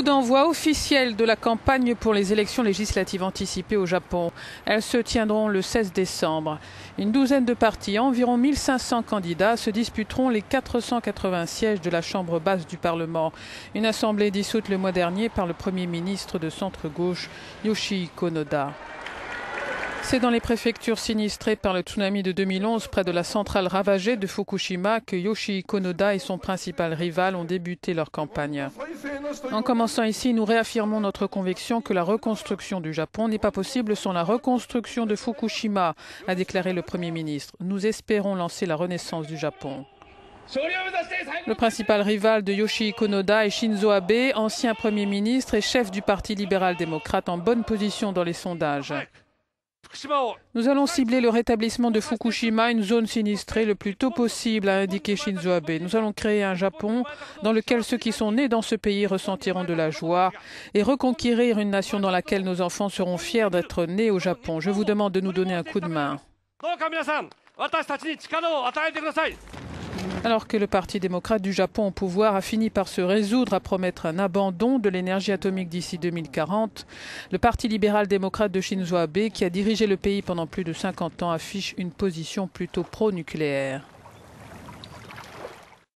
Coup d'envoi officiel de la campagne pour les élections législatives anticipées au Japon. Elles se tiendront le 16 décembre. Une douzaine de partis, environ 1500 candidats, se disputeront les 480 sièges de la Chambre basse du Parlement. Une assemblée dissoute le mois dernier par le Premier ministre de centre-gauche, Yoshihiko Noda. C'est dans les préfectures sinistrées par le tsunami de 2011, près de la centrale ravagée de Fukushima, que Yoshihiko Noda et son principal rival ont débuté leur campagne. En commençant ici, nous réaffirmons notre conviction que la reconstruction du Japon n'est pas possible sans la reconstruction de Fukushima, a déclaré le Premier ministre. Nous espérons lancer la renaissance du Japon. Le principal rival de Yoshihiko Noda est Shinzo Abe, ancien Premier ministre et chef du Parti libéral-démocrate en bonne position dans les sondages. Nous allons cibler le rétablissement de Fukushima, une zone sinistrée, le plus tôt possible, a indiqué Shinzo Abe. Nous allons créer un Japon dans lequel ceux qui sont nés dans ce pays ressentiront de la joie et reconquérir une nation dans laquelle nos enfants seront fiers d'être nés au Japon. Je vous demande de nous donner un coup de main. Alors que le Parti démocrate du Japon au pouvoir a fini par se résoudre à promettre un abandon de l'énergie atomique d'ici 2040, le Parti libéral-démocrate de Shinzo Abe, qui a dirigé le pays pendant plus de 50 ans, affiche une position plutôt pro-nucléaire.